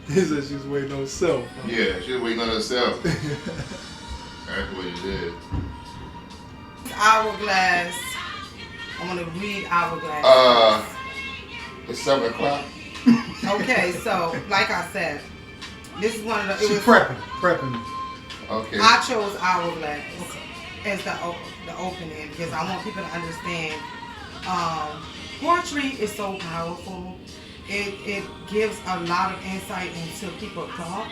He said she was waiting on herself. Huh? Yeah, she was waiting on herself. That's what he did. Hourglass. I want to read Hourglass. It's 7 o'clock. Okay, so like I said, this is one of the. She prepping. Okay. I chose Hourglass as the opening because I want people to understand. Poetry is so powerful. It gives a lot of insight into people's thought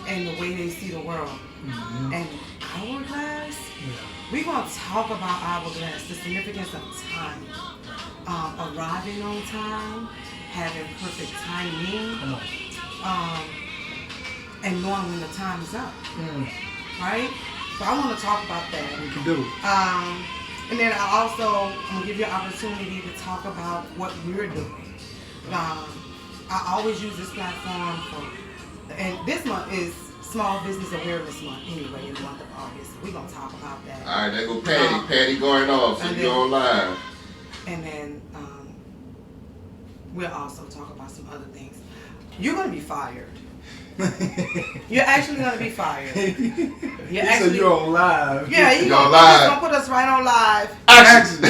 and the way they see the world. Mm-hmm. And Hourglass, we're going to talk about Hourglass, the significance of time, arriving on time, having perfect timing, and knowing when the time is up. Right? So I want to talk about that. We can do it. And then I'm going to give you an opportunity to talk about what we're doing. I always use this platform and this month is Small Business Awareness Month anyway, in the month of August. We're going to talk about that. All right, there go Patty. Patty going off, so you're on live. And then we'll also talk about some other things. You're going to be fired. You're actually going to be fired. So you're on live. Yeah, you're going to put us right on live. Action.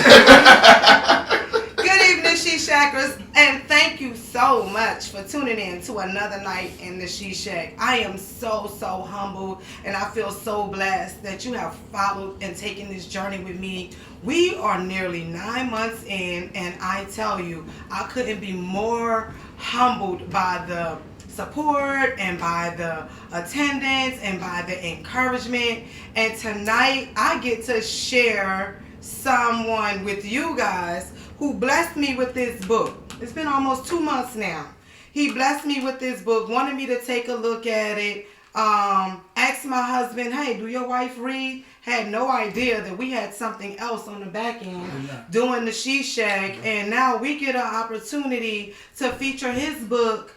Good evening, She Shackers, and thank you so much for tuning in to another night in the She Shack. I am so humbled, and I feel so blessed that you have followed and taken this journey with me. We are nearly 9 months in, and I tell you, I couldn't be more humbled by the support and by the attendance and by the encouragement. And tonight, I get to share someone with you guys who blessed me with this book. It's been almost 2 months now. He blessed me with this book, wanted me to take a look at it, asked my husband, hey, do your wife read? Had no idea that we had something else on the back end doing the She Shack, and now we get an opportunity to feature his book.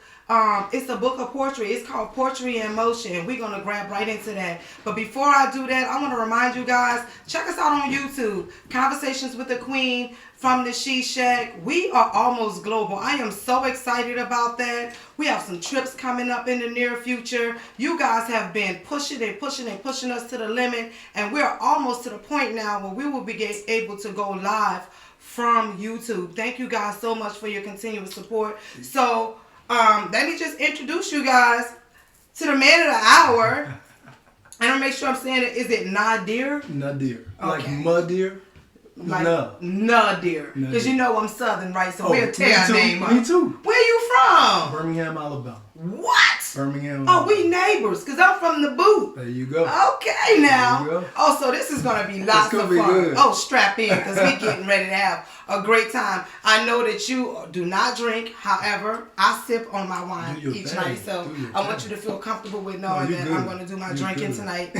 It's a book of poetry. It's called Poetry in Motion. We're going to grab right into that. But before I do that, I want to remind you guys, check us out on YouTube. Conversations with the Queen from the She Shack. We are almost global. I am so excited about that. We have some trips coming up in the near future. You guys have been pushing us to the limit. And we're almost to the point now where we will be able to go live from YouTube. Thank you guys so much for your continuous support. So, let me just introduce you guys to the man of the hour. And I'll make sure I'm saying it. Is it Nadir? Nadir. Okay. Like Mudir? Like Nadir. Because you know I'm Southern, right? So we'll tear our name up. Me too. Where you from? Birmingham, Alabama. What? Birmingham. Oh, we neighbors, because I'm from the boot. There you go. Okay, now. There you go. Oh, so this is going to be lots of fun. Good. Oh, strap in, because we're getting ready to have a great time. I know that you do not drink. However, I sip on my wine each night. So I want you to feel comfortable with knowing that I'm going to do my drinking tonight.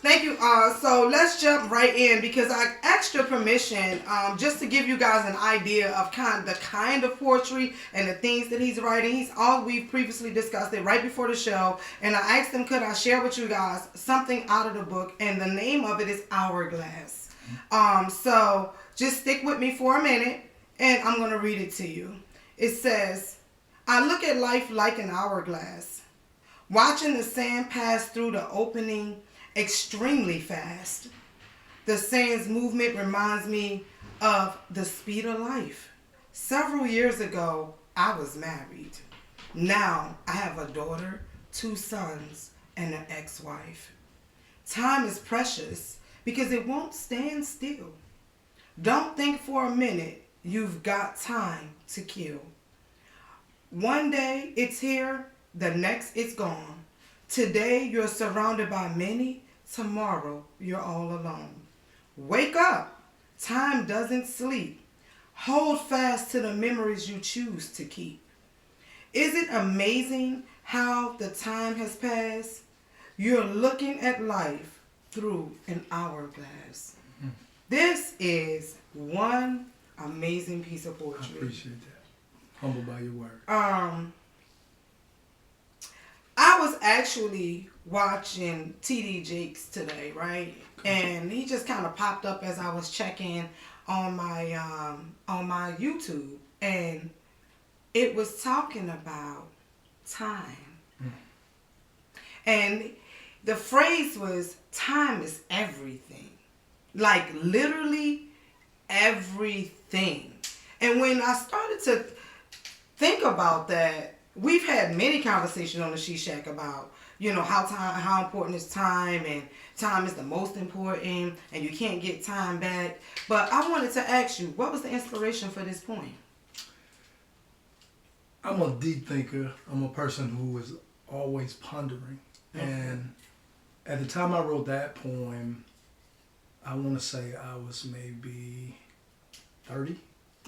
Thank you. So let's jump right in, because I asked your permission just to give you guys an idea of the kind of poetry and the things that he's writing. We've previously discussed it right before the show, and I asked him, could I share with you guys something out of the book, and the name of it is Hourglass. So just stick with me for a minute, and I'm going to read it to you. It says, I look at life like an hourglass, watching the sand pass through the opening extremely fast. The sand's movement reminds me of the speed of life. Several years ago, I was married. Now I have a daughter, 2 sons, and an ex-wife. Time is precious because it won't stand still. Don't think for a minute you've got time to kill. One day it's here, the next it's gone. Today you're surrounded by many, tomorrow you're all alone. Wake up, time doesn't sleep. Hold fast to the memories you choose to keep. Is it amazing how the time has passed? You're looking at life through an hourglass. This is one amazing piece of poetry. I appreciate that. Humbled by your word. I was actually watching TD Jakes today, right? And he just kind of popped up as I was checking on my YouTube, and it was talking about time. And the phrase was, time is everything. Like literally everything. And when I started to think about that, we've had many conversations on the She Shack about, you know, how important is time, and time is the most important, and you can't get time back. But I wanted to ask you, what was the inspiration for this poem? I'm a deep thinker. I'm a person who is always pondering. And at the time I wrote that poem, I want to say I was maybe 30.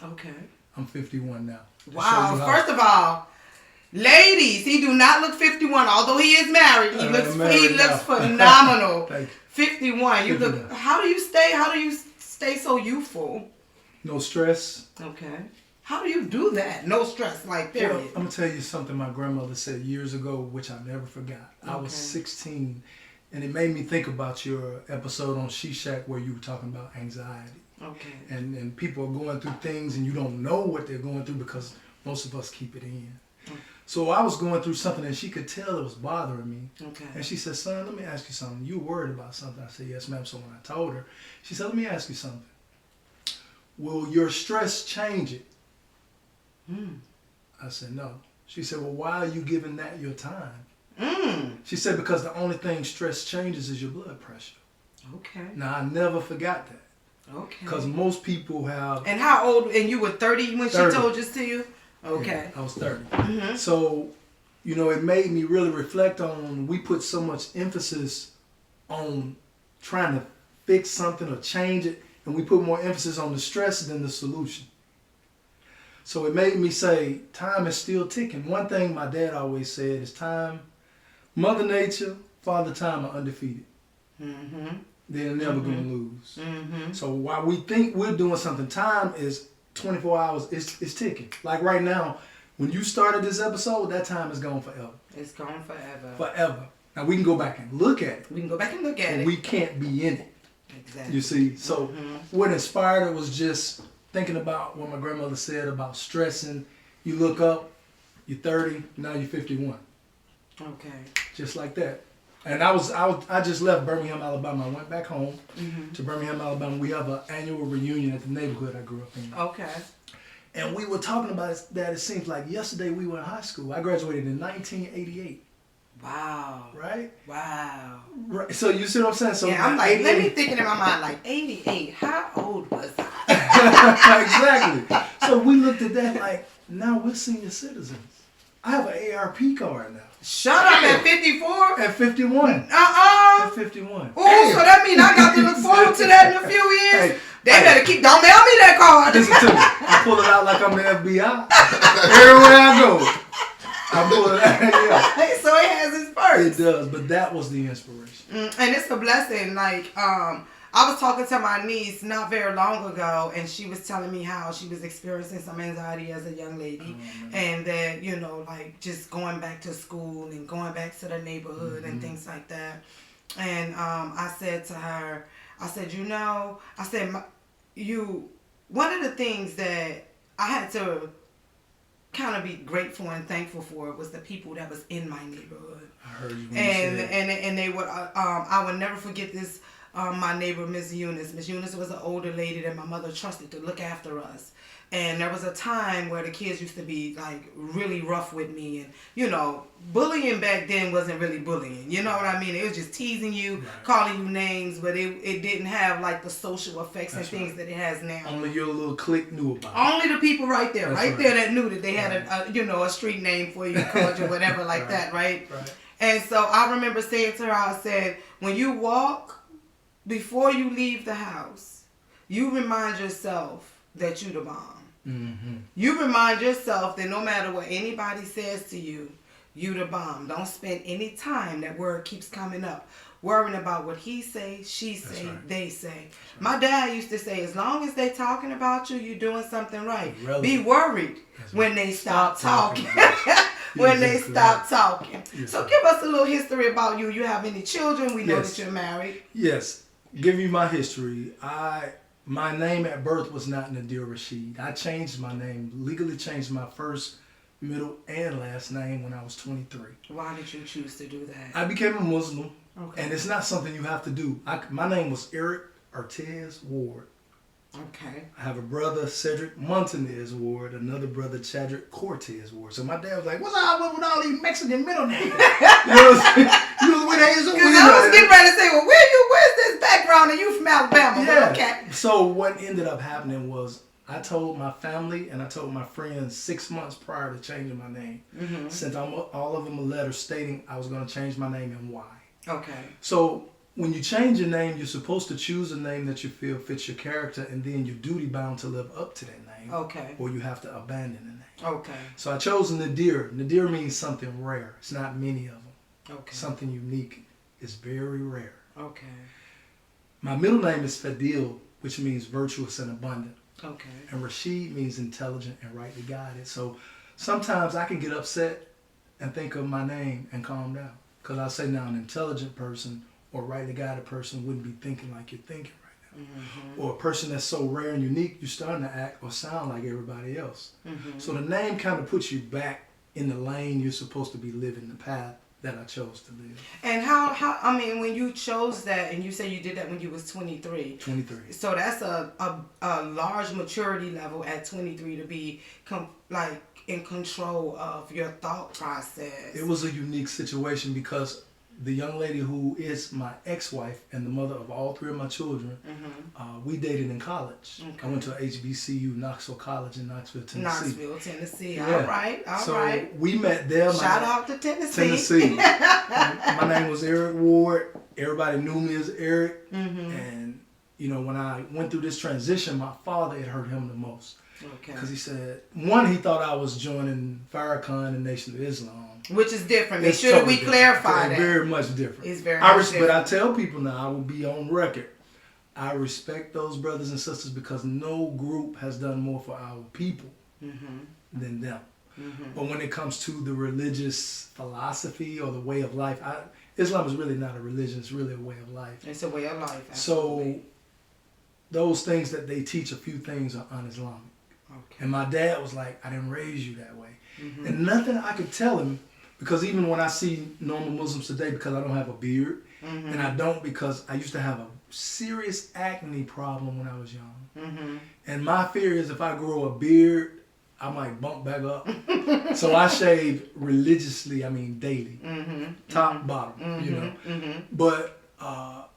Okay. I'm 51 now. Wow. First of all, ladies, he do not look 51. Although he is married, he looks phenomenal. Thank you. 51. You 51. look. How do you stay so youthful? No stress. Okay. How do you do that? No stress, like period. Well, I'm gonna tell you something my grandmother said years ago, which I never forgot. I was 16, and it made me think about your episode on She Shack where you were talking about anxiety. Okay. And people are going through things and you don't know what they're going through because most of us keep it in. So I was going through something and she could tell it was bothering me. Okay. And she said, son, let me ask you something. You worried about something? I said, yes, ma'am. So when I told her, she said, let me ask you something. Will your stress change it? I said, no. She said, well, why are you giving that your time? She said, because the only thing stress changes is your blood pressure. Okay. Now, I never forgot that. Okay. Because most people have... And how old? And you were 30 when 30. she told this to you? Okay. Yeah, I was 30. So, you know, it made me really reflect on, we put so much emphasis on trying to fix something or change it, and we put more emphasis on the stress than the solution. So it made me say, time is still ticking. One thing my dad always said is time, Mother Nature, Father Time are undefeated. They're never going to lose. So while we think we're doing something, time is 24 hours, it's ticking. Like right now, when you started this episode, that time is gone forever. It's gone forever. Forever. Now we can go back and look at it. We can go back and look at it. We can't be in it. Exactly. You see? So what inspired it was just thinking about what my grandmother said about stressing. You look up, you're 30, now you're 51. Okay. Just like that. And I just left Birmingham, Alabama. I went back home to Birmingham, Alabama. We have an annual reunion at the neighborhood I grew up in. Okay. And we were talking about that. It seems like yesterday we were in high school. I graduated in 1988. Wow. Right? Wow. Right. So you see what I'm saying? So yeah, I'm like, let me thinking in my mind, like 88. How old was I? Exactly. So we looked at that like, now we're senior citizens. I have an ARP card now. Shut up at 54? At 51. At 51. Oh, so that means I got to look forward to that in a few years? Better don't mail me that card. Listen to me. I pull it out like I'm the FBI. Everywhere I go. I pull it out. Yeah. So it has its perks. It does, but that was the inspiration. And it's a blessing. Like, I was talking to my niece not very long ago, and she was telling me how she was experiencing some anxiety as a young lady, and that, you know, like just going back to school and going back to the neighborhood and things like that. And I said to her, I said, you know, I said, one of the things that I had to kind of be grateful and thankful for was the people that was in my neighborhood. I heard you. And they would, I would never forget this. My neighbor, Miss Eunice. Miss Eunice was an older lady that my mother trusted to look after us. And there was a time where the kids used to be like really rough with me. And, you know, bullying back then wasn't really bullying. You know what I mean? It was just teasing you, calling you names, but it didn't have like the social effects and things that it has now. Only your little clique knew about it. Only the people right there, there that knew that they had a street name for you, college or whatever like that, right? And so I remember saying to her, I said, when you walk, before you leave the house, you remind yourself that you the bomb. You remind yourself that no matter what anybody says to you, you the bomb. Don't spend any time, that word keeps coming up, worrying about what he say, she say, they say. My dad used to say, as long as they talking about you, you doing something right. Be worried when they stop talking. When they stop talking. So give us a little history about you. You have any children? We know that you're married. Yes. Give you my history. My name at birth was not Nadir Rasheed. I changed my name, legally changed my first middle and last name when I was 23. Why did you choose to do that? I became a Muslim, Okay. and it's not something you have to do. My name was Eric Ortez Ward. Okay. I have a brother, Cedric Montanez Ward, another brother, Chadrick Cortez Ward. So my dad was like, what's up with all these Mexican middle names? You know what I'm saying? You know what it is? Because I was getting ready to say, well, where's this background and you from Alabama? Yeah. But okay. So what ended up happening was I told my family and I told my friends 6 months prior to changing my name. Mm-hmm. Sent all of them a letter stating I was going to change my name and why. Okay. So when you change your name, you're supposed to choose a name that you feel fits your character, and then you're duty bound to live up to that name. Okay. Or you have to abandon the name. Okay. So I chose Nadir. Nadir means something rare. It's not many of them. Okay. Something unique is very rare. Okay. My middle name is Fadil, which means virtuous and abundant. Okay. And Rasheed means intelligent and rightly guided. So sometimes I can get upset and think of my name and calm down. Because I say now an intelligent person or rightly guided person wouldn't be thinking like you're thinking right now. Mm-hmm. Or a person that's so rare and unique, you're starting to act or sound like everybody else. Mm-hmm. So the name kind of puts you back in the lane you're supposed to be living, the path that I chose to live. And how when you chose that, and you say you did that when you was 23. 23. So that's a large maturity level at 23 to be in control of your thought process. It was a unique situation because the young lady who is my ex-wife and the mother of all three of my children, we dated in college. Okay. I went to HBCU, Knoxville College in Knoxville, Tennessee. Knoxville, Tennessee. Yeah. All right. So we met there. Shout out to Tennessee. Tennessee. My name was Eric Ward. Everybody knew me as Eric. And, you know, when I went through this transition, my father, it hurt him the most. Okay. Because he said, one, he thought I was joining Farrakhan and Nation of Islam. Which is different. Make It's sure totally that we clarify that. Very much different. It's very much different. But I tell people now, I will be on record. I respect those brothers and sisters because no group has done more for our people than them. But when it comes to the religious philosophy or the way of life, Islam is really not a religion. It's really a way of life. It's a way of life. So Absolutely. those things that they teach, a few things are un-Islamic. Okay. And my dad was like, I didn't raise you that way. And nothing I could tell him, because even when I see normal Muslims today, because I don't have a beard, and I don't because I used to have a serious acne problem when I was young. And my fear is if I grow a beard, I might bump back up. So I shave religiously, I mean daily, top, bottom, you know. But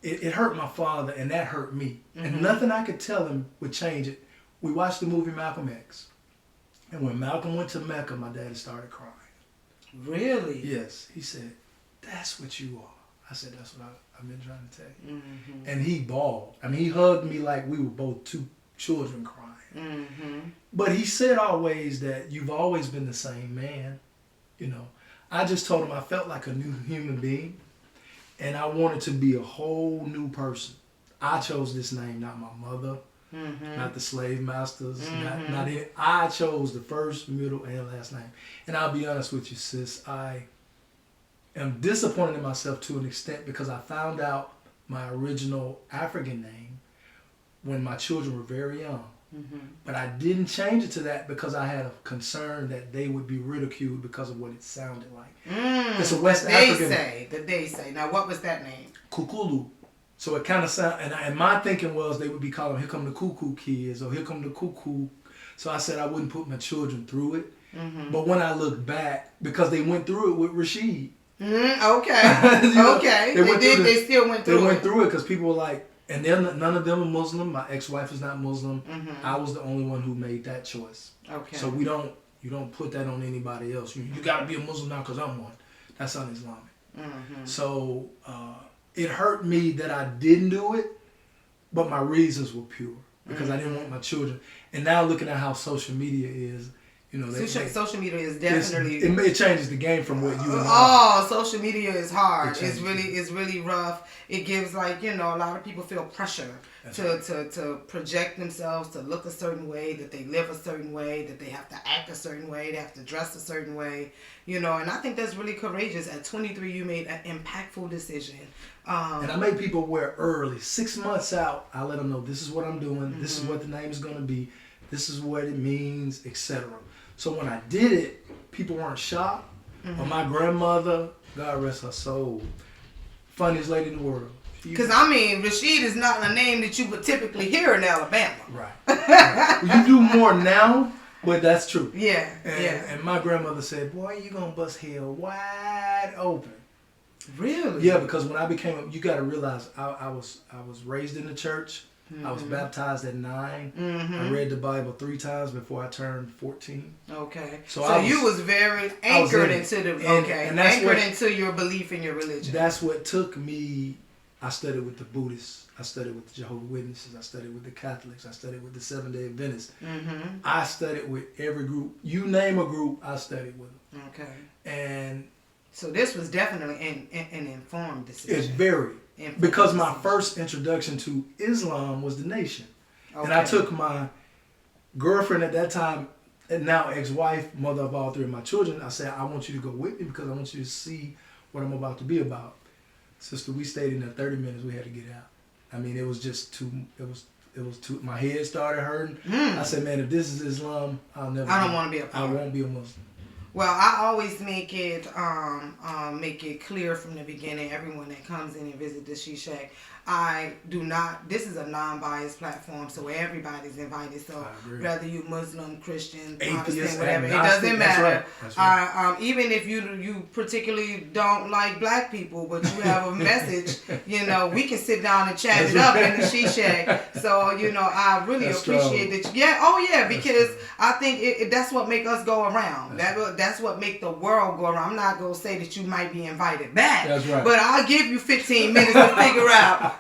it hurt my father, and that hurt me. And nothing I could tell him would change it. We watched the movie Malcolm X. And when Malcolm went to Mecca, my daddy started crying. Really? Yes. He said, that's what you are. I said, that's what I've been trying to tell you. And he bawled. I mean, he hugged me like we were both two children crying. But he said always that you've always been the same man. You know, I just told him I felt like a new human being. And I wanted to be a whole new person. I chose this name, not my mother. Not the slave masters, not it. I chose the first, middle, and last name. And I'll be honest with you, sis, I am disappointed in myself to an extent because I found out my original African name when my children were very young. But I didn't change it to that because I had a concern that they would be ridiculed because of what it sounded like. It's a West African. They say. Now, what was that name? Kukulu. So it kind of sound, and my thinking was they would be calling, here come the cuckoo kids, or here come the cuckoo. So I said I wouldn't put my children through it. But when I look back, because they went through it with Rasheed. Okay. You know, okay. They still went through it. They went through it because people were like, and none of them are Muslim. My ex-wife is not Muslim. I was the only one who made that choice. Okay. So you don't put that on anybody else. You got to be a Muslim now because I'm one. That's un-Islamic. So it hurt me that I didn't do it, but my reasons were pure because I didn't want my children. And now looking at how social media is, you know, social media is definitely it changes the game from what you and I. Social media is hard. It's really rough. It gives a lot of people feel pressure to project themselves, to look a certain way, that they live a certain way, that they have to act a certain way, they have to dress a certain way, and I think that's really courageous. At 23, you made an impactful decision. And I made people aware early. 6 months out, I let them know this is what I'm doing, this is what the name is going to be, this is what it means, etc. So when I did it, people weren't shocked. But my grandmother, God rest her soul, funniest lady in the world. Because, I mean, Rasheed is not a name that you would typically hear in Alabama. Right. Well, you do more now, but that's true. Yeah, And my grandmother said, boy, you going to bust hell wide open. Really? Yeah, because when I became, you got to realize, I was raised in the church. I was baptized at 9. I read the Bible 3 times before I turned 14. Okay. So you was very anchored into into your belief in your religion. That's what took me. I studied with the Buddhists. I studied with the Jehovah's Witnesses. I studied with the Catholics. I studied with the Seventh-day Adventists. I studied with every group. You name a group, I studied with them. Okay. And so this was definitely an informed decision. It's very. Because my first introduction to Islam was the Nation. Okay. And I took my girlfriend at that time, and now ex-wife, mother of all 3 of my children, I said, I want you to go with me because I want you to see what I'm about to be about. Sister, we stayed in there 30 minutes, we had to get out. I mean, it was just too, it was too, my head started hurting. I said, man, if this is Islam, I don't want to be a part. I won't be a Muslim. Well, I always make it clear from the beginning, everyone that comes in and visits the She Shack, this is a non-biased platform, so everybody's invited. So whether you Muslim, Christian, Protestant, whatever, it doesn't matter. That's right. Even if you particularly don't like black people, but you have a message, we can sit down and chat it up in the She Shack. So, I really appreciate that. Yeah, because I think that's what make us go around. That's what make the world go around. I'm not going to say that you might be invited back. That's right. But I'll give you 15 minutes to figure out,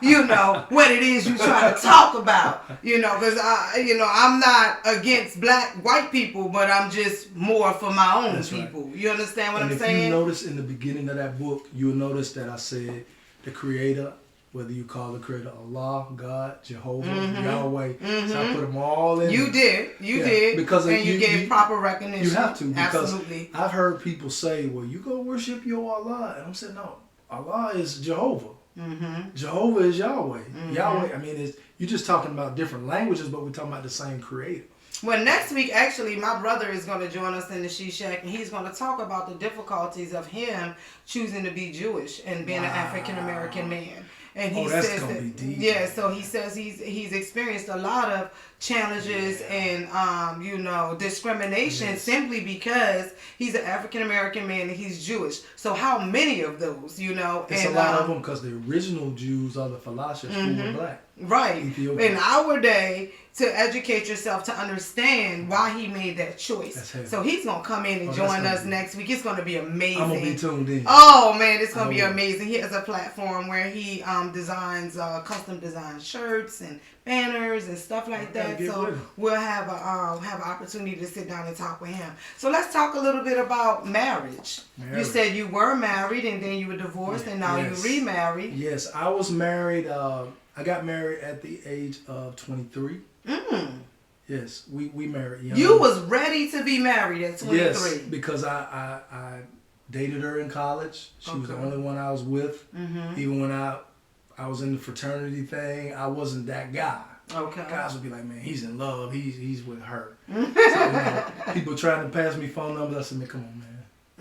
what it is you trying to talk about. Because I'm not against white people, but I'm just more for my own people. Right. You understand what I'm saying? If you notice in the beginning of that book, you'll notice that I said the Creator, whether you call the Creator Allah, God, Jehovah, Yahweh. So I put them all in. You did. Because and you gave proper recognition. You have to. Because absolutely. I've heard people say, well, you go worship your Allah. And I'm saying, no, Allah is Jehovah. Jehovah is Yahweh. Yahweh, I mean, you're just talking about different languages, but we're talking about the same Creator. Well, next week, actually, my brother is going to join us in the She Shack, and he's going to talk about the difficulties of him choosing to be Jewish and being an African-American man. And he says that, yeah, so he says he's experienced a lot of challenges and discrimination simply because he's an African American man and he's Jewish. So how many of those, It's a lot of them because the original Jews are the Falashas who were black. Right. Ethiopia. In our day, to educate yourself to understand why he made that choice. So he's going to come in and join us next week. It's going to be amazing. I'm going to be tuned in. Oh, man, it's going to be amazing. He has a platform where he designs custom designed shirts and banners and stuff like that. So we'll have an opportunity to sit down and talk with him. So let's talk a little bit about marriage. You said you were married and then you were divorced and now you remarried. Yes, I was married. I got married at the age of 23. Yes, we married young. You was ready to be married at 23. Yes, because I dated her in college. She was the only one I was with. Even when I was in the fraternity thing, I wasn't that guy. Okay. Guys would be like, man, he's in love. He's with her. So, people trying to pass me phone numbers. I said, man, come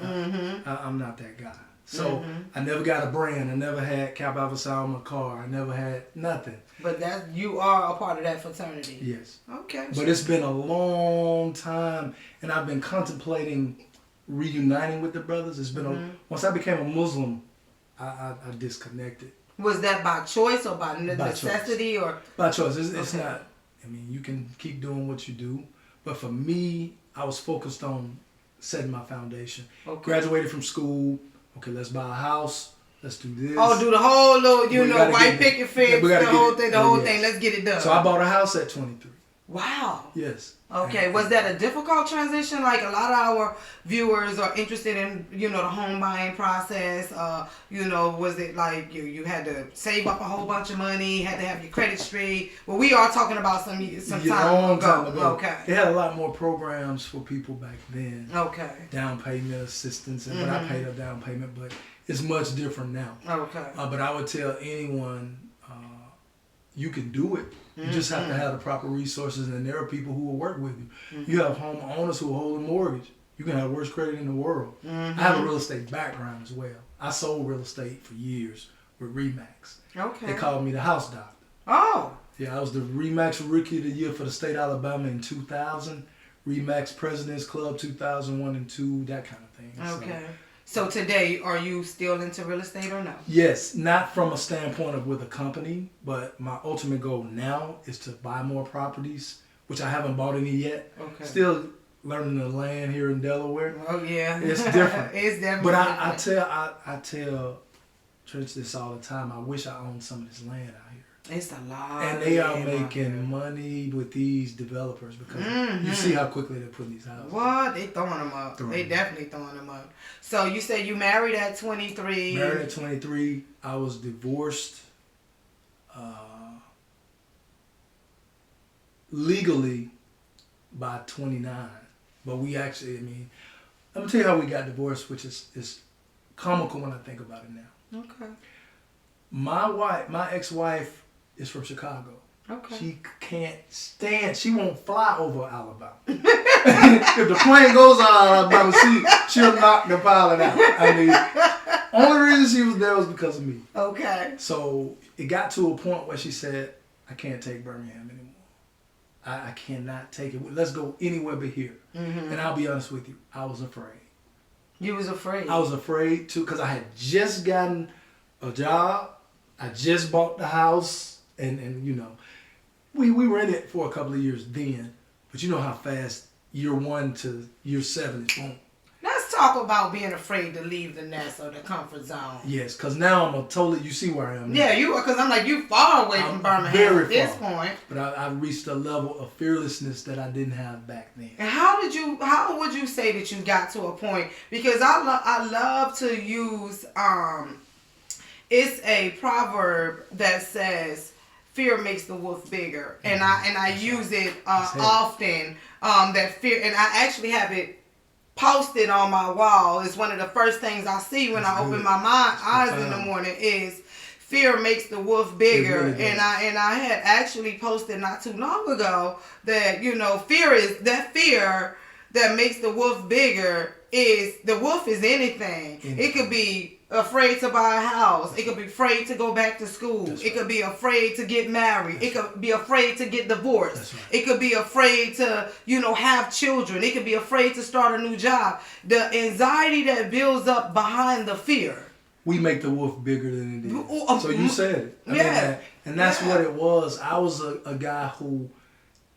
on, man. I'm not that guy. So I never got a brand. I never had Cap Alpha Psi on my car. I never had nothing. But you are a part of that fraternity. Yes. Okay. But it's been a long time, and I've been contemplating reuniting with the brothers. It's been once I became a Muslim, I disconnected. Was that by choice or by necessity or? By choice. It's not. I mean, you can keep doing what you do, but for me, I was focused on setting my foundation. Graduated from school. Okay, let's buy a house. Let's do this. Oh, do the whole little, white picket fence, the whole thing. Let's get it done. So I bought a house at 23. Wow. Yes. Okay. Was that a difficult transition? Like a lot of our viewers are interested in, the home buying process. Was it like you had to save up a whole bunch of money, had to have your credit straight? Well, we are talking about some time ago. Okay. They had a lot more programs for people back then. Okay. Down payment assistance, but I paid a down payment, but it's much different now. Okay. But I would tell anyone, you can do it. You just have to have the proper resources, and there are people who will work with you. You have homeowners who hold a mortgage. You can have worst credit in the world. I have a real estate background as well. I sold real estate for years with Remax. Okay. They called me the house doctor. Oh. Yeah, I was the Remax Rookie of the Year for the state of Alabama in 2000. Remax President's Club 2001 and 2, that kind of thing. Okay. So today, are you still into real estate or no? Yes, not from a standpoint of with a company, but my ultimate goal now is to buy more properties, which I haven't bought any yet. Okay. Still learning the land here in Delaware. Oh yeah, it's different. It's definitely. But different. I tell Church this all the time. I wish I owned some of this land out here. It's a lot. And they are making money with these developers because you see how quickly they're putting these houses. What? They throwing them up. They definitely throwing them up. So you said you married at 23. Married at 23. I was divorced legally by 29. But we actually, let me tell you how we got divorced, which is comical when I think about it now. Okay. My ex-wife is from Chicago. Okay. She can't stand, she won't fly over Alabama. If the plane goes on Alabama, she'll knock the pilot out. Only reason she was there was because of me. Okay. So it got to a point where she said, I can't take Birmingham anymore. I cannot take it. Let's go anywhere but here. And I'll be honest with you, I was afraid. You was afraid? I was afraid too, because I had just gotten a job. I just bought the house, and you know, we rented for a couple of years then, but you know how fast year 1 to year 7 is boom. Let's talk about being afraid to leave the nest or the comfort zone. Yes, because now I'm you see where I am now. Yeah, because I'm like, you far away from Birmingham at this point. But I've reached a level of fearlessness that I didn't have back then. And how would you say that you got to a point? Because I love to use, it's a proverb that says, fear makes the wolf bigger. And I use it often, that fear, and I actually have it posted on my wall. It's one of the first things I see when I open my eyes in the morning is fear makes the wolf bigger. Really and I had actually posted not too long ago that, you know, fear that makes the wolf bigger is the wolf is anything. It could be afraid to buy a house. It could be afraid to go back to school. That's right. It could be afraid to get married. It could be afraid to get divorced. That's right. It could be afraid to, you know, have children. It could be afraid to start a new job. The anxiety that builds up behind the fear. We make the wolf bigger than it is. So you said it. I mean, and that's what it was. I was a guy who,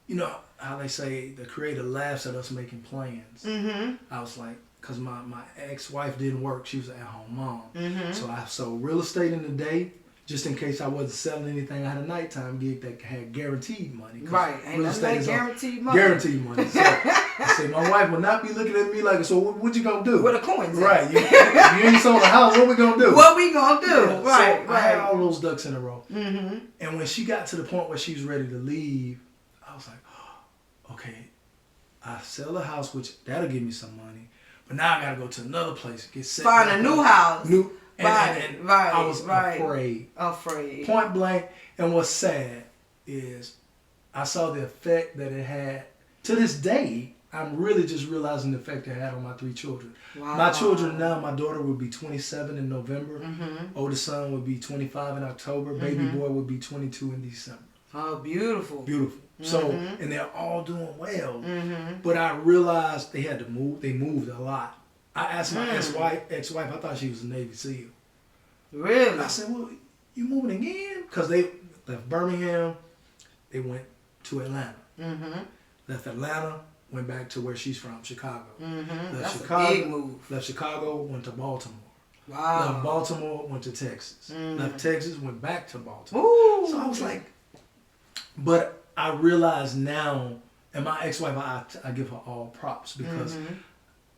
you know, how they say the creator laughs at us making plans. I was like, because my ex-wife didn't work. She was an at-home mom. So I sold real estate in the day, just in case I wasn't selling anything. I had a nighttime gig that had guaranteed money. Right. Ain't nothing like guaranteed money. Guaranteed money. So I said, my wife would not be looking at me like, so what you going to do? With a coin. Right. You ain't sold a house. What we going to do? What we going to do? Yeah. Right. So I had all those ducks in a row. And when she got to the point where she was ready to leave, I was like, oh, okay, I sell the house, which that'll give me some money. But now I gotta go to another place, get set. Find a new house. And I was afraid. Afraid. Point blank. And what's sad is I saw the effect that it had. To this day, I'm really just realizing the effect it had on my 3 children. Wow. My children now, my daughter would be 27 in November. Oldest son would be 25 in October. Baby boy would be 22 in December. Oh, beautiful. Beautiful. So, and they're all doing well. But I realized they had to move. They moved a lot. I asked my ex-wife, I thought she was a Navy SEAL. Really? I said, well, you moving again? Because they left Birmingham, they went to Atlanta. Left Atlanta, went back to where she's from, Chicago. That's a big move. Left Chicago, went to Baltimore. Wow. Left Baltimore, went to Texas. Left Texas, went back to Baltimore. Ooh. So I was like, but I realize now, and my ex-wife, I give her all props because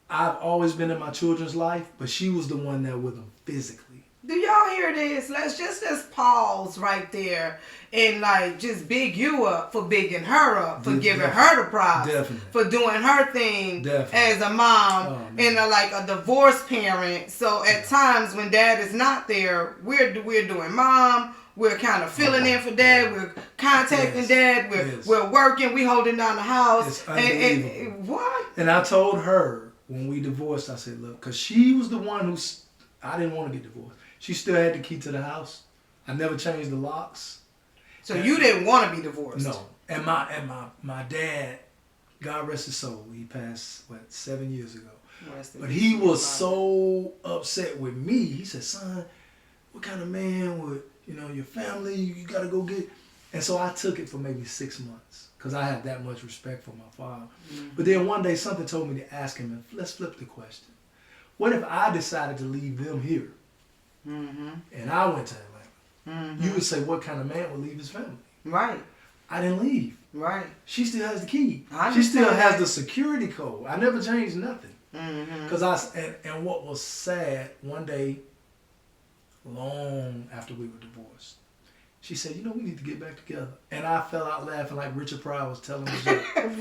I've always been in my children's life, but she was the one there with them physically. Do y'all hear this? Let's just pause right there and like just big you up for bigging her up, for giving her the props, for doing her thing as a mom and a divorced parent. So at times when dad is not there, we're doing mom. We're kind of filling in for dad. We're contacting dad. We're working. We holding down the house. It's unbelievable. And what? And I told her when we divorced, I said, look, because she was the one I didn't want to get divorced. She still had the key to the house. I never changed the locks. So you didn't want to be divorced? No. And my dad, God rest his soul, he passed 7 years ago. But he was so upset with me. He said, son, what kind of man would, your family, you got to go get. And so I took it for maybe 6 months because I had that much respect for my father. Mm-hmm. But then one day something told me to ask him, and let's flip the question. What if I decided to leave them here and I went to Atlanta? Mm-hmm. You would say, what kind of man would leave his family? Right. I didn't leave. Right. She still has the key. She still has the security code. I never changed nothing. Because and what was sad, one day, long after we were divorced, she said, we need to get back together. And I fell out laughing like Richard Pryor was telling me.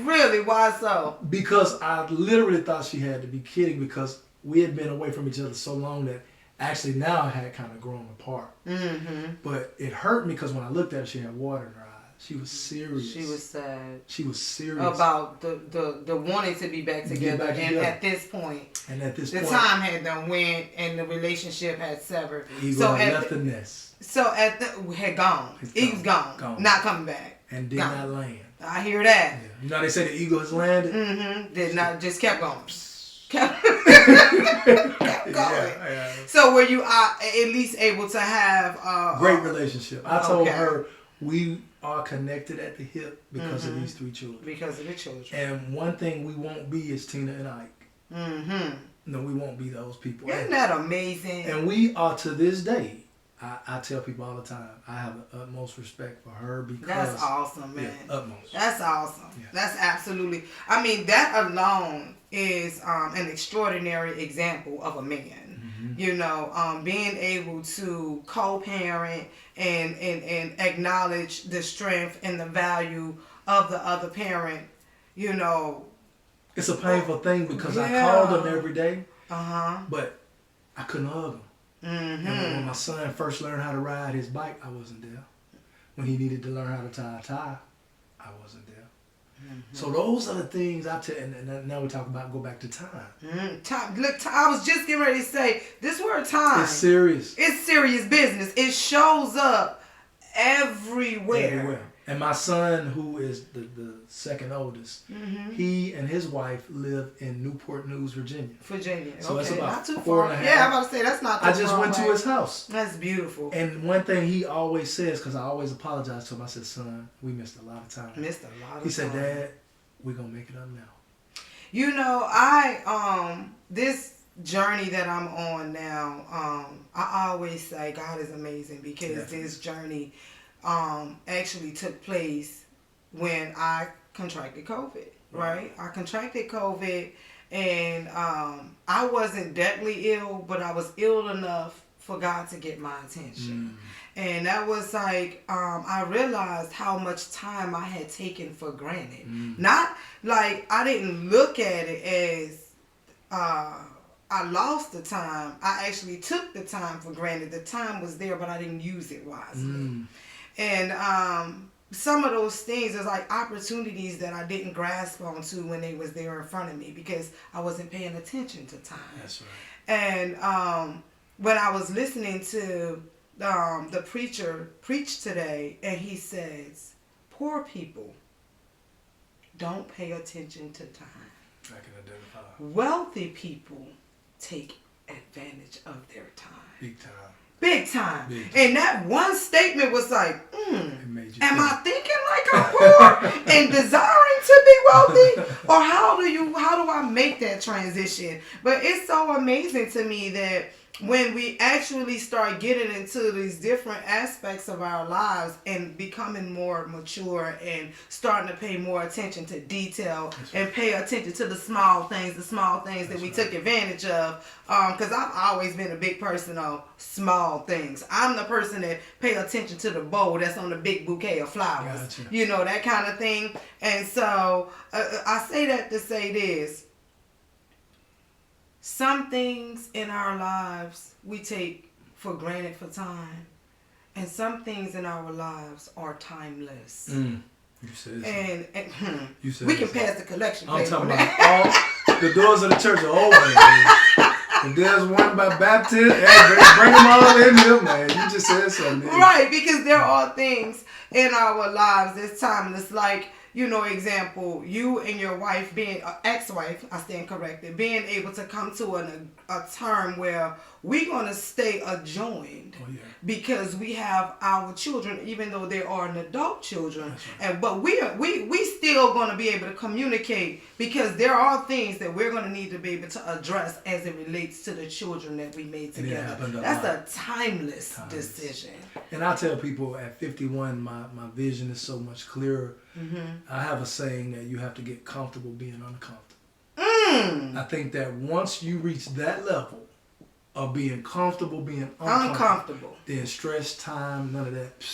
Really? Why so? Because I literally thought she had to be kidding because we had been away from each other so long that actually now I had kind of grown apart. Mm-hmm. But it hurt me because when I looked at her, she had water in her eyes. She was serious. She was sad. She was serious. About the wanting to be back together. And at this point, the time had done went and the relationship had severed. Ego had left the nest. So had gone. He was gone. Not coming back. And did not land. I hear that. Yeah. They say the ego has landed? Mm-hmm. Did not, just kept going. Kept going. Yeah. So were you at least able to have a great relationship? I told her we are connected at the hip because of these 3 children. Because of the children. And one thing we won't be is Tina and Ike. Mm-hmm. No, we won't be those people. Isn't that amazing? And we are to this day. I tell people all the time, I have the utmost respect for her because... That's awesome, man. Yeah, utmost. That's awesome. Yeah. That's absolutely... I mean, that alone is an extraordinary example of a man. Mm-hmm. Being able to co-parent and acknowledge the strength and the value of the other parent, It's a painful thing because I called him every day, but I couldn't hug him. Mm-hmm. And when my son first learned how to ride his bike, I wasn't there. When he needed to learn how to tie a tie, I wasn't there. Mm-hmm. So those are the things I tell. And now we talk about go back to time. Mm-hmm. Time. Look, I was just getting ready to say this word time. It's serious. It's serious business. It shows up everywhere. And my son, who is the second oldest, he and his wife live in Newport News, Virginia. So that's about not too 4.5. far. Yeah, I'm about to say that's not too far. I just went to his house. That's beautiful. And one thing he always says, because I always apologize to him, I said, son, we missed a lot of time. He said, Dad, we're going to make it up now. This journey that I'm on now, I always say God is amazing because this journey actually took place when I contracted COVID, right? I contracted COVID and I wasn't deathly ill, but I was ill enough for God to get my attention. And that was like, I realized how much time I had taken for granted. Not like I didn't look at it as I lost the time. I actually took the time for granted. The time was there, but I didn't use it wisely. And some of those things is like opportunities that I didn't grasp onto when they was there in front of me because I wasn't paying attention to time. That's right. And when I was listening to the preacher preach today, and he says, poor people don't pay attention to time. I can identify. Wealthy people take advantage of their time. Big time. Big time. And that one statement was like, am I thinking like I'm poor and desiring to be wealthy? Or how do I make that transition? But it's so amazing to me that when we actually start getting into these different aspects of our lives and becoming more mature and starting to pay more attention to detail and pay attention to the small things that we took advantage of. Because I've always been a big person of small things. I'm the person that pay attention to the bow that's on the big bouquet of flowers. Gotcha. You know, that kind of thing. And so I say that to say this. Some things in our lives we take for granted for time, and some things in our lives are timeless. You said so. And you said we can so. pass the collection. I'm talking about all the doors of the church are open. Man. If there's one by baptism, hey, bring them all in here, man. You just said something. Right, because there are things in our lives that's timeless, like, you know, example, you and your wife being, ex-wife, I stand corrected, being able to come to a term where we're going to stay adjoined because we have our children, even though they are an adult children. Right. But we still going to be able to communicate because there are things that we're going to need to be able to address as it relates to the children that we made together. That's a timeless decision. And I tell people at 51, my vision is so much clearer. I have a saying that you have to get comfortable being uncomfortable. I think that once you reach that level of being comfortable being uncomfortable, then stress, time, none of that.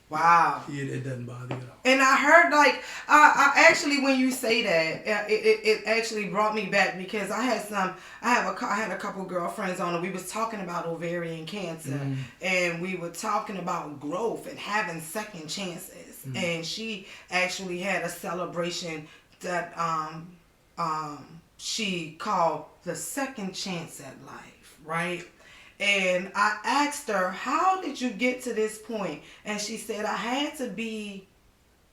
Wow. It doesn't bother you at all. And I heard, like, I actually, when you say that, it actually brought me back because I had a couple girlfriends on and we was talking about ovarian cancer and we were talking about growth and having second chances. And she actually had a celebration that she called the second chance at life, right? And I asked her, how did you get to this point? And she said, I had to be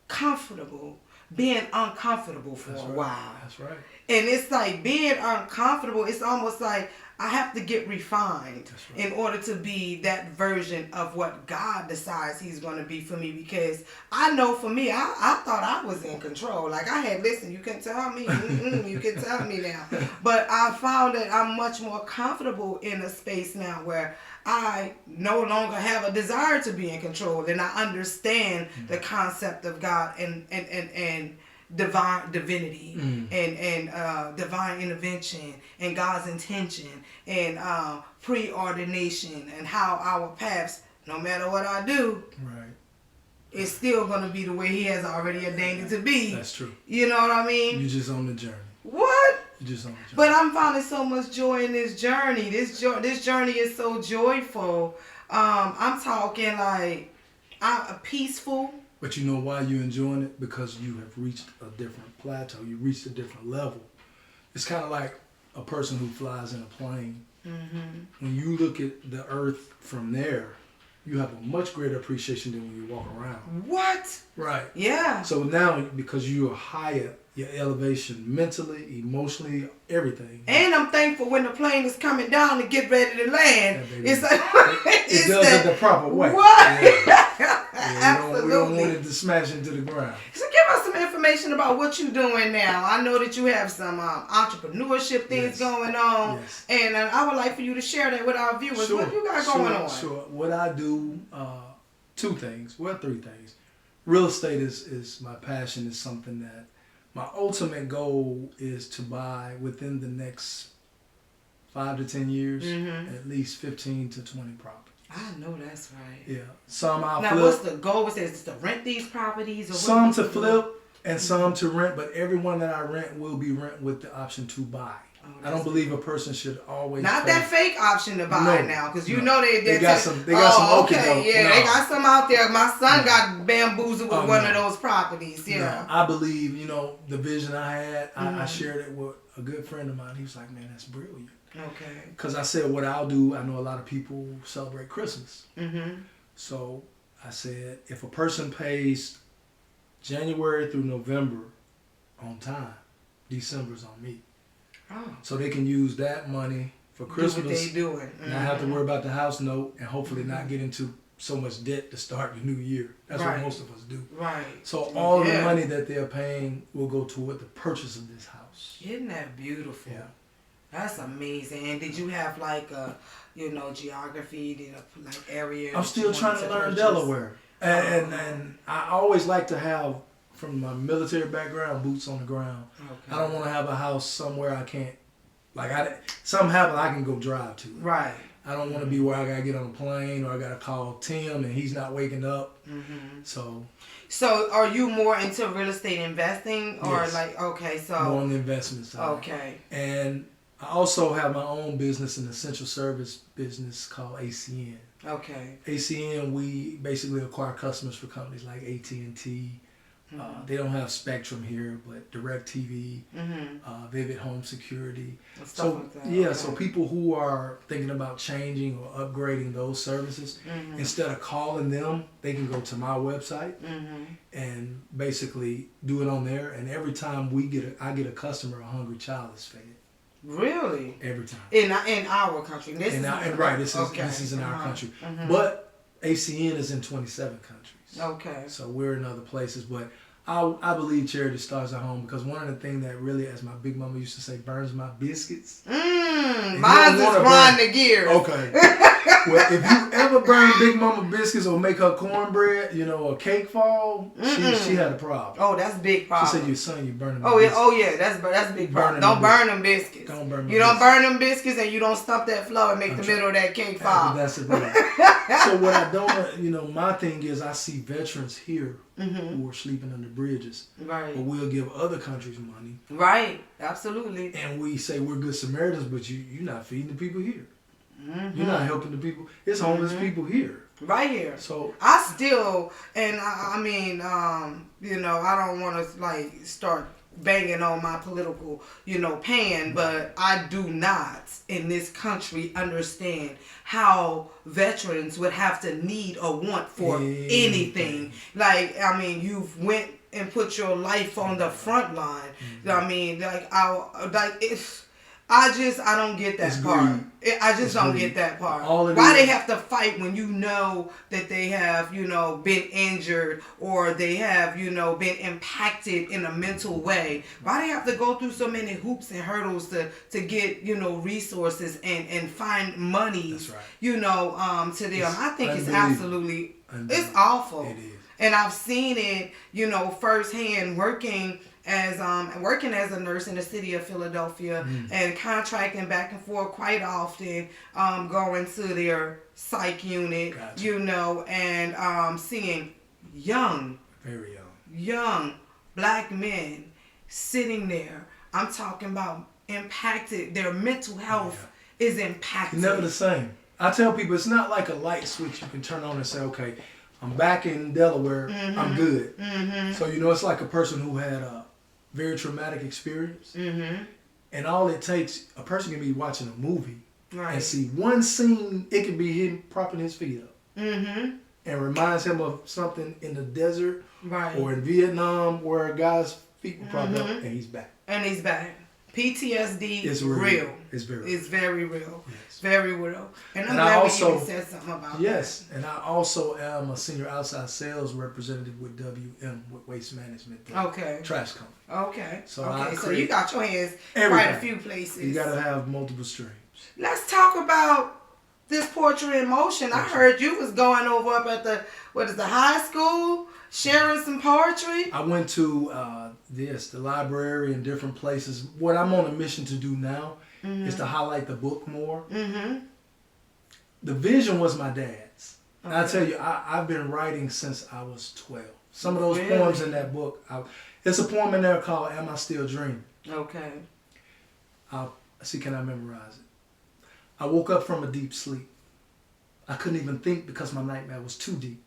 comfortable, being uncomfortable for a while. That's right. And it's like being uncomfortable, it's almost like I have to get refined in order to be that version of what God decides he's going to be for me. Because I know for me, I thought I was in control. Like I had, listen, you can tell me, you can tell me now. But I found that I'm much more comfortable in a space now where I no longer have a desire to be in control. And I understand the concept of God and divine divinity and divine intervention and God's intention and preordination and how our paths, no matter what I do, it's still going to be the way he has already ordained it to be. That's true. You know what I mean? You're just on the journey. What? You're just on the journey. But I'm finding so much joy in this journey. This journey is so joyful. I'm talking like I'm peaceful. But you know why you're enjoying it? Because you have reached a different plateau. You reached a different level. It's kind of like a person who flies in a plane. When you look at the earth from there, you have a much greater appreciation than when you walk around. What? Right. Yeah. So now, because you are higher, your elevation mentally, emotionally, everything. And I'm thankful when the plane is coming down to get ready to land. Yeah, it's like, it does it the proper way. What? Yeah. Absolutely. We don't want it to smash into the ground. So give us some information about what you're doing now. I know that you have some entrepreneurship things going on. Yes. And I would like for you to share that with our viewers. Sure. What you got going on? Sure. What I do, two things. Well, three things. Real estate is my passion. Is something that my ultimate goal is to buy within the next 5 to 10 years, at least 15 to 20 properties. I know that's right. Yeah. Some I'll flip. Now, what's the goal? Is it to rent these properties? Or some to flip and some to rent, but every one that I rent will be rent with the option to buy. I don't believe a person should always not pay. That fake option to buy now, because you know they got some. They got some. Okay, they got some out there. My son got bamboozled with one of those properties. Yeah, I believe the vision I had. I shared it with a good friend of mine. He was like, "Man, that's brilliant." Okay. Because I said, what I'll do. I know a lot of people celebrate Christmas. So I said, if a person pays January through November on time, December's on me. Oh. So they can use that money for Christmas. Do what they doing. Not have to worry about the house note and hopefully not get into so much debt to start the new year. That's what most of us do. Right. So all the money that they're paying will go toward the purchase of this house. Isn't that beautiful? Yeah. That's amazing. And did you have like a, geography, like area? I'm still trying to learn Delaware. And I always like to have, from my military background, boots on the ground. Okay. I don't want to have a house somewhere I can't, something happen, I can go drive to it. Right. I don't want to be where I got to get on a plane or I got to call Tim and he's not waking up. Mm-hmm. So are you more into real estate investing or yes. More on the investment side. Okay. And I also have my own business, an essential service business called AQUEEN. Okay. AQUEEN, we basically acquire customers for companies like AT&T. Mm-hmm. They don't have Spectrum here, but DirecTV, Vivid Home Security. Stuff like that. Yeah, okay. So people who are thinking about changing or upgrading those services, instead of calling them, they can go to my website and basically do it on there. And every time I get a customer, a hungry child is fed. Really? Every time. In our country. This is in our country. Mm-hmm. But AQUEEN is in 27 countries. Okay. So we're in other places, but I believe charity starts at home because one of the things that really, as my big mama used to say, burns my biscuits. Mine's is grind the gears. Okay. Well, if you ever burn Big Mama biscuits or make her cornbread, a cake fall, she had a problem. Oh, that's a big problem. She said, "Your son, you burning." That's a big problem. Don't burn them biscuits. Don't burn them. You don't burn them biscuits, and you don't stump that flour and make the middle of that cake fall. That's it. So what I don't, my thing is, I see veterans here who are sleeping under bridges. Right. But we'll give other countries money. Right. Absolutely. And we say we're good Samaritans, but you're not feeding the people here. You're not helping the people. It's homeless people here. Right here. So I still, and I mean, I don't want to start banging on my political, pan, but I do not in this country understand how veterans would have to need or want for anything. You've went and put your life on the front line. I mean, I don't get that part. I just don't get that part. Why they have to fight when you know that they have, been injured or they have, been impacted in a mental way? Why they have to go through so many hoops and hurdles to get, resources and find money, to them? I think it's absolutely, it's awful. It is. And I've seen it, firsthand working as a nurse in the city of Philadelphia and contracting back and forth quite often, going to their psych unit, and seeing very young black men sitting there. I'm talking about impacted. Their mental health is impacted. Never the same. I tell people it's not like a light switch you can turn on and say, okay, I'm back in Delaware, I'm good. So, it's like a person who had a very traumatic experience. And all it takes, a person can be watching a movie and see one scene, it can be him propping his feet up. And reminds him of something in the desert or in Vietnam where a guy's feet were propped up and he's back. PTSD is real. It's very real. Yes. Very real. And I'm glad we even said something about that. Yes, and I also am a senior outside sales representative with WM, with Waste Management. Trash company. Okay. So you got your hands quite a few places. You got to have multiple streams. Let's talk about this Poetry in Motion. I heard you was going over up at the high school, sharing some poetry. I went to the library and different places. What I'm on a mission to do now is to highlight the book more. The vision was my dad's. Okay. I tell you, I've been writing since I was 12. Some of those poems in that book, there's a poem in there called "Am I Still Dreaming?" Okay. Can I memorize it? I woke up from a deep sleep. I couldn't even think because my nightmare was too deep.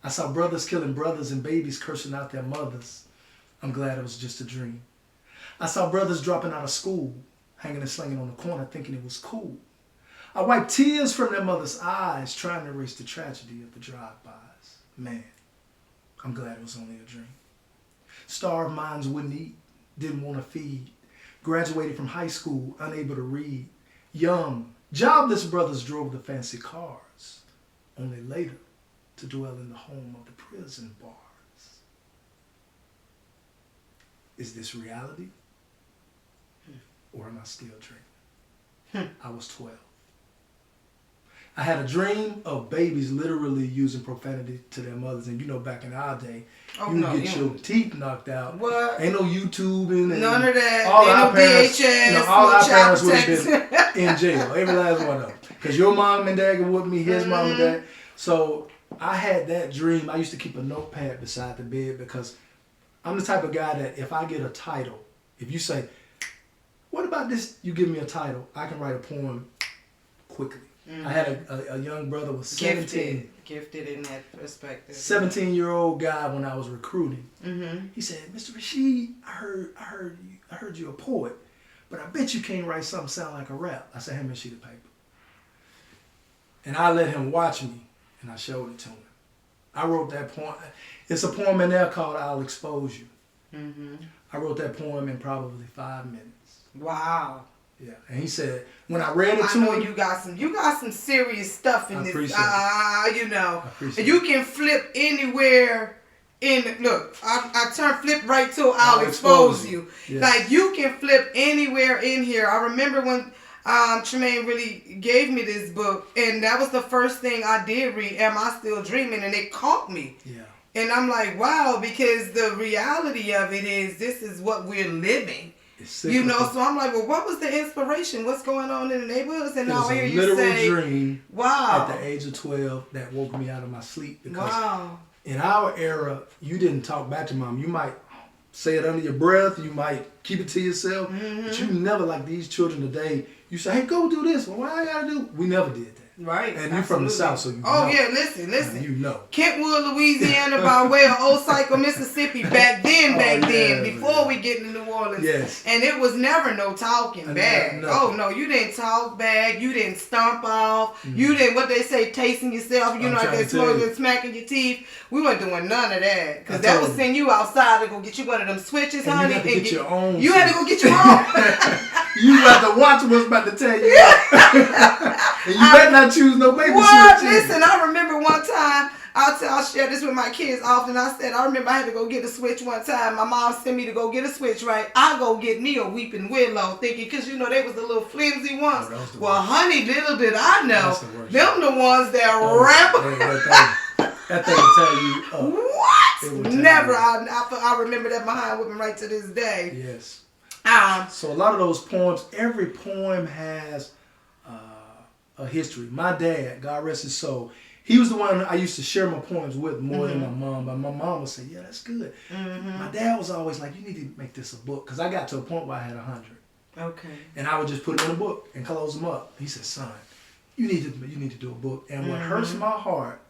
I saw brothers killing brothers and babies cursing out their mothers. I'm glad it was just a dream. I saw brothers dropping out of school, hanging and slinging on the corner thinking it was cool. I wiped tears from their mother's eyes, trying to erase the tragedy of the drive-bys. Man, I'm glad it was only a dream. Starved minds wouldn't eat, didn't want to feed. Graduated from high school, unable to read. Young, jobless brothers drove the fancy cars, only later to dwell in the home of the prison bars. Is this reality? Or am I still dreaming? I was 12. I had a dream of babies literally using profanity to their mothers. And you know, back in our day, get your teeth knocked out. What? Ain't no YouTubing. And none of that. All Ain't our no parents, VHS, all no our parents child would have been in jail. Every last one of them. Because your mom and dad were with me, his mom and dad. So I had that dream. I used to keep a notepad beside the bed because I'm the type of guy that if I get a title, if you say, what about this? You give me a title, I can write a poem quickly. I had a young brother with 17. Gifted in that perspective. 17-year-old guy when I was recruiting. Mm-hmm. He said, Mr. Rasheed, I heard you a poet, but I bet you can't write something sound like a rap. I said, hand me a sheet of paper. And I let him watch me, and I showed it to him. I wrote that poem. It's a poem in there called I'll Expose You. Mm-hmm. I wrote that poem in probably 5 minutes. Wow. Yeah, and he said when I read it to him, you got some serious stuff in this. You know, and you can flip anywhere. I turn flip right to I'll expose you. Yes. Like you can flip anywhere in here. I remember when Tremaine really gave me this book, and that was the first thing I did read. Am I Still Dreaming? And it caught me. Yeah. And I'm like, wow, because the reality of it is this is what we're living. You know, so I'm like, well, what was the inspiration? What's going on in the neighborhoods? And now I hear you say, it was a literal dream. Wow. At the age of 12, that woke me out of my sleep because in our era, you didn't talk back to mom. You might say it under your breath. You might keep it to yourself, but you never like these children today. You say, hey, go do this. Well, what I gotta do? We never did that. Right. And you're from the South, so you know. Oh, yeah, listen. You know. Kentwood, Louisiana, by way of Old Cycle, Mississippi, back then, before we get into New Orleans. Yes. And it was never no talking back. No, you didn't talk back. You didn't stomp off. You didn't, what they say, tasting yourself. You know, like they smoking and smacking your teeth. We weren't doing none of that. Because that would send you outside to go get you one of them switches, and honey. You had to get your own. You had to go get your own. You had to watch what's about to tell you. And you better not choose no baby what? Listen, I remember one time, I'll share this with my kids often. I remember I had to go get a switch one time. My mom sent me to go get a switch, right? I go get me a Weeping Willow, thinking, because you know, they was the little flimsy ones. Well, honey, little did I know, them the ones that rap. That thing will tell you. What? Never. I remember that behind whipping right to this day. Yes. So a lot of those poems, every poem has a history. My dad, God rest his soul, he was the one I used to share my poems with more than my mom. But my mom would say, yeah, that's good. My dad was always like, you need to make this a book. Because I got to a point where I had 100. Okay. And I would just put them in a book and close them up. He said, son, you need to do a book. And what hurts my heart,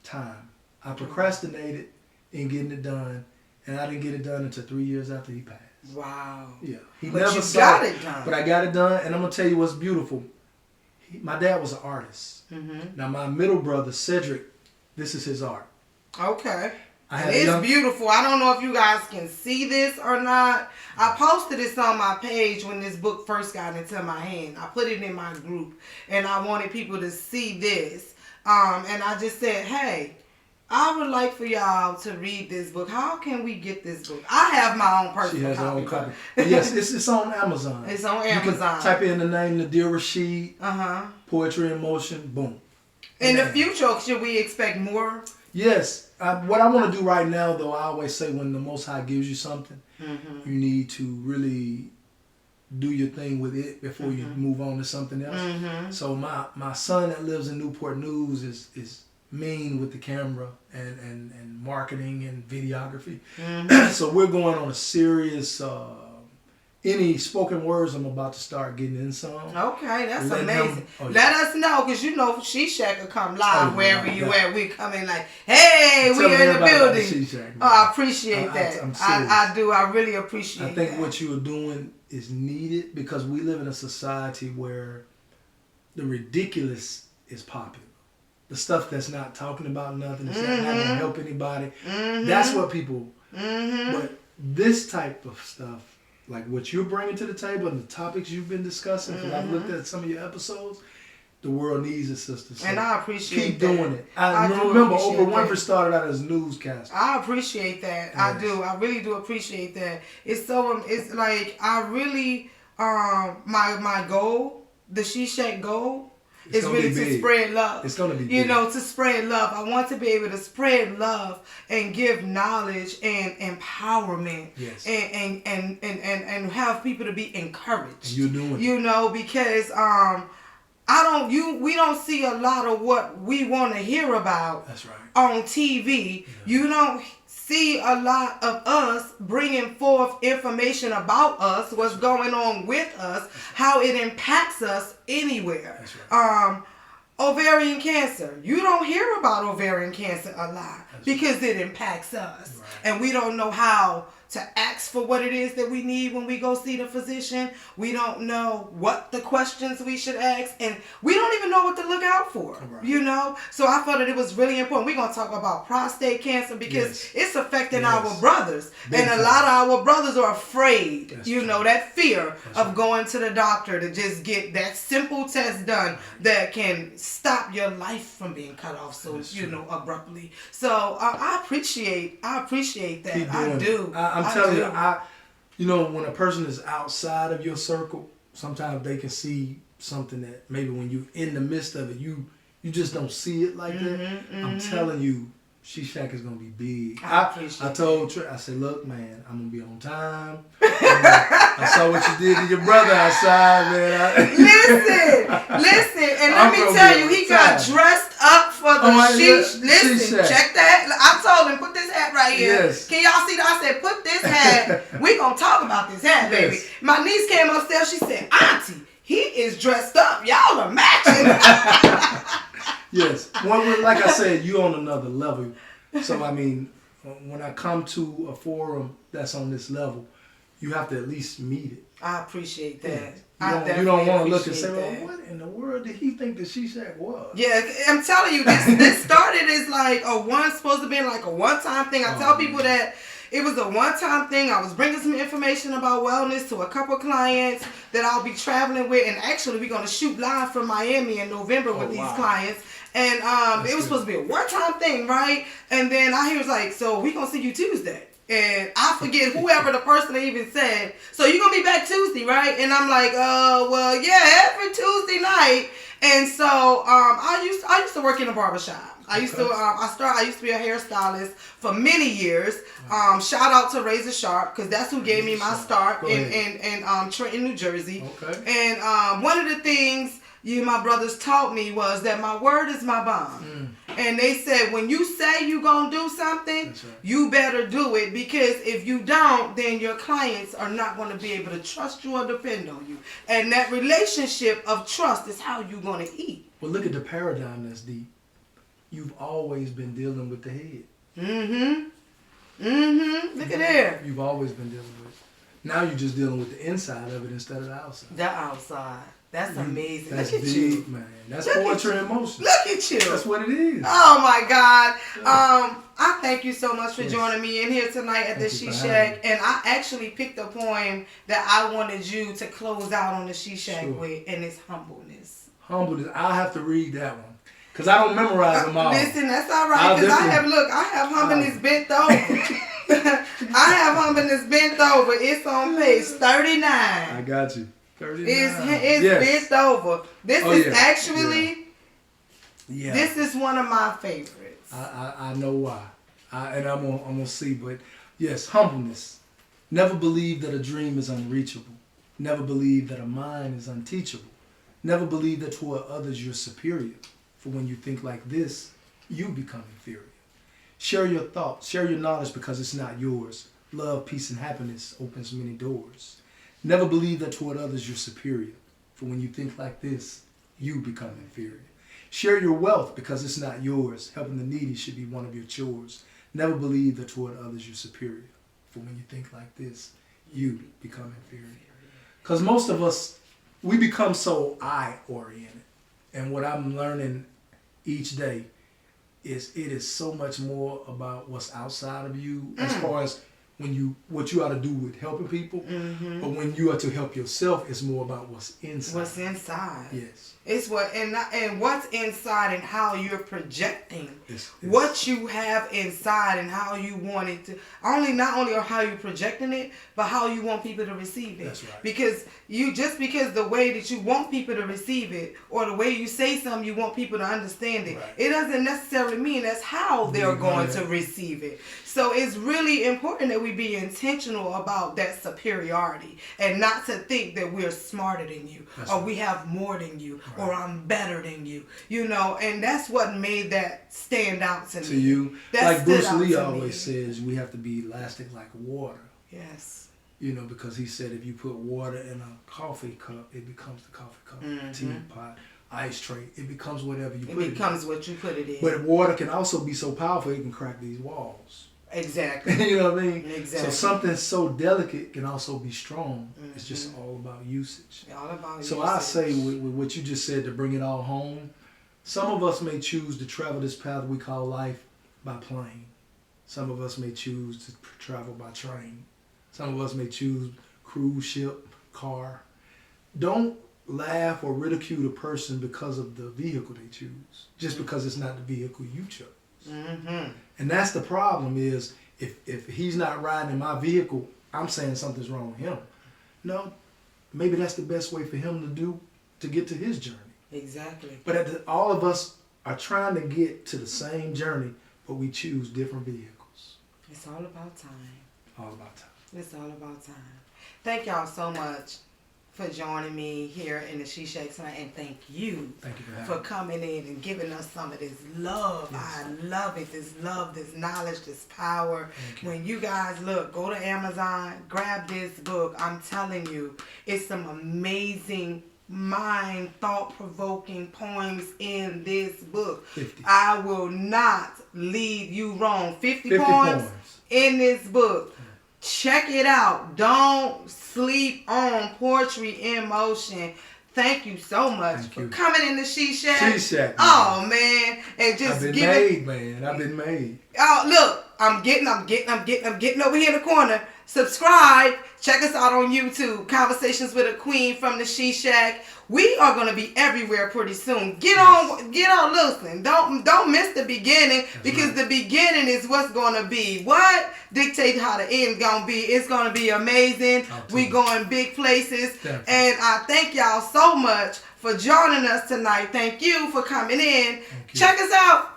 time. I procrastinated in getting it done. And I didn't get it done until 3 years after he passed. Wow. Yeah. He never got it done. But I got it done. And I'm going to tell you what's beautiful. My dad was an artist. Now my middle brother, Cedric, this is his art. Okay. It's beautiful. I don't know if you guys can see this or not. I posted this on my page when this book first got into my hand. I put it in my group. And I wanted people to see this. And I just said, hey, I would like for y'all to read this book. How can we get this book? I have my own personal copy. She has her own copy. Yes, it's on Amazon. It's on Amazon. You can type in the name Nadir Rasheed, Poetry in Motion, boom. In the future, should we expect more? Yes. What I want to do right now, though, I always say when the Most High gives you something, you need to really do your thing with it before you move on to something else. So my son that lives in Newport News is mean with the camera and marketing and videography. So we're going on a serious any spoken words I'm about to start getting in some. Okay, that's amazing. Let us know, because you know She-Shack will come live wherever you at. We come in like, hey, we in the building. I appreciate that. I do. I really appreciate that. I think what you are doing is needed because we live in a society where the ridiculous is popular. The stuff that's not talking about nothing, that's not going to help anybody. That's what people... But this type of stuff, like what you're bringing to the table and the topics you've been discussing, because I've looked at some of your episodes, the world needs it, sister. So and I appreciate that. Keep doing it. I remember Oprah Winfrey started out as a newscaster. I appreciate that. Yes. I do. I really do appreciate that. It's so... It's like I really... my goal the She Shack goal is really to spread love. It's gonna be big. You know, to spread love. I want to be able to spread love and give knowledge and empowerment. Yes. And have people to be encouraged. And you're doing it. You know, because we don't see a lot of what we want to hear about. That's right. On TV. Yeah. You don't see a lot of us bringing forth information about us, what's going on with us, how it impacts us anywhere. That's right. Ovarian cancer. You don't hear about ovarian cancer a lot because it impacts us. Right. And we don't know how to ask for what it is that we need when we go see the physician. We don't know what the questions we should ask, and we don't even know what to look out for. Right. You know? So I felt that it was really important. We're going to talk about prostate cancer because it's affecting our brothers. Big and a lot of our brothers are afraid, that fear of going to the doctor to just get that simple test done that can stop your life from being cut off so, abruptly. So I appreciate that. I do. I'm telling you, when a person is outside of your circle, sometimes they can see something that maybe when you're in the midst of it, you just don't see it like that. Mm-hmm. I'm telling you, She Shack is going to be big. I told Trey, I said, look, man, I'm going to be on time. I saw what you did to your brother outside, man. Listen, and let me tell you, he got dressed up for the Listen, check that. I told him, put this hat right here. Yes. Can y'all see that? I said, put this hat. We going to talk about this hat, baby. Yes. My niece came upstairs. She said, Auntie, he is dressed up. Y'all are matching. Yes. Like I said, you on another level. So, I mean, when I come to a forum that's on this level, you have to at least meet it. I appreciate that. Yeah. You don't want to look and say, well, what in the world did he think the She Shack was? Yeah, I'm telling you, this started as like supposed to be like a one-time thing. I tell people that it was a one-time thing. I was bringing some information about wellness to a couple clients that I'll be traveling with. And actually, we're going to shoot live from Miami in November with these clients. And it was supposed to be a one-time thing, right? And then I hear it's like, so we going to see you Tuesday. And I forget whoever the person even said, so you're going to be back Tuesday, right? And I'm like, well, yeah, every Tuesday night. And so I used to work in a barbershop. I used to be a hairstylist for many years. Shout out to Razor Sharp because that's who gave me my start in Trenton, New Jersey. Okay. And one of the things my brothers taught me was that my word is my bond. And they said, when you say you're going to do something, you better do it, because if you don't, then your clients are not going to be able to trust you or depend on you. And that relationship of trust is how you're going to eat. Well, look at the paradigm that's deep. You've always been dealing with the head. Look at there. You've always been dealing with it. Now you're just dealing with the inside of it instead of the outside. The outside. That's amazing. That's look at big, you, man. That's poetry in motion. Look at you. That's what it is. Oh my God. I thank you so much for joining me in here tonight at the She Shack. And I actually picked a poem that I wanted you to close out on the She Shack with, and it's humbleness. Humbleness. I'll have to read that one because I don't memorize them all. Listen, that's all right. Because I have humbleness bent over. I have humbleness bent over. It's on page 39. I got you. It's bent over. This is actually, this is one of my favorites. I know why. And I'm gonna see. But yes, humbleness. Never believe that a dream is unreachable. Never believe that a mind is unteachable. Never believe that toward others you're superior. For when you think like this, you become inferior. Share your thoughts. Share your knowledge because it's not yours. Love, peace, and happiness opens many doors. Never believe that toward others you're superior. For when you think like this, you become inferior. Share your wealth because it's not yours. Helping the needy should be one of your chores. Never believe that toward others you're superior. For when you think like this, you become inferior. Because most of us, we become so I-oriented. And what I'm learning each day is it is so much more about what's outside of you as far as what you ought to do with helping people. Mm-hmm. But when you are to help yourself, it's more about what's inside. What's inside. Yes. It's and what's inside and how you're projecting what you have inside and how you want it to. Not only how you're projecting it, but how you want people to receive it. That's right. Because because the way that you want people to receive it, or the way you say something you want people to understand it, right. It doesn't necessarily mean that's how they're going to receive it. So it's really important that we be intentional about that superiority and not to think that we're smarter than you or we have more than you or I'm better than you, and that's what made that stand out to me. To you, like Bruce Lee always says, we have to be elastic like water. Yes. Because he said if you put water in a coffee cup, it becomes the coffee cup, teapot, ice tray. It becomes whatever you put it in. It becomes what you put it in. But water can also be so powerful, it can crack these walls. Exactly. You know what I mean? Exactly. So something so delicate can also be strong. Mm-hmm. It's just all about usage. All about usage. So I say with what you just said, to bring it all home, some of us may choose to travel this path we call life by plane. Some of us may choose to travel by train. Some of us may choose cruise ship, car. Don't laugh or ridicule the person because of the vehicle they choose, just because it's not the vehicle you chose. Mm-hmm. And that's the problem is if he's not riding in my vehicle, I'm saying something's wrong with him. No, maybe that's the best way for him to get to his journey. Exactly. But all of us are trying to get to the same journey, but we choose different vehicles. It's all about time. All about time. It's all about time. Thank y'all so much for joining me here in the She Shack tonight, and thank you for coming in and giving us some of this love. Yes. I love it. This love, this knowledge, this power. When you guys go to Amazon, grab this book. I'm telling you, it's some amazing thought-provoking poems in this book. 50. I will not lead you wrong. 50 poems in this book. Check it out. Don't sleep on Poetry in Motion. Thank you so much for coming in the She Shack. She Shack. Oh man, and just I've been made. Oh look, I'm getting over here in the corner. Subscribe. Check us out on YouTube. Conversations with a Queen from the She Shack. We are gonna be everywhere pretty soon. Get on, listen. Don't miss the beginning, because the beginning is what's gonna be. What dictate how the end's gonna be. It's gonna be amazing. We going big places. Definitely. And I thank y'all so much for joining us tonight. Thank you for coming in. Check us out.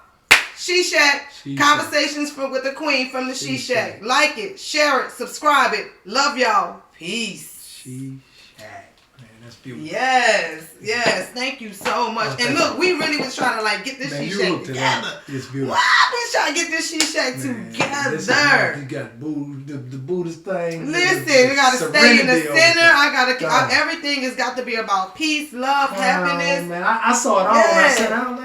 She Shack. Conversations with the Queen from the She Shack. Like it, share it, subscribe it. Love y'all. Peace. She Shack. Man, that's beautiful. Yes. Thank you so much. And look, we really was trying to get this She Shack together. It's beautiful. Wow, we trying to get this She Shack together. You got the Buddhist thing. Listen, we gotta stay in the center. Everything has got to be about peace, love, happiness. Man, I saw it all. When I sat down,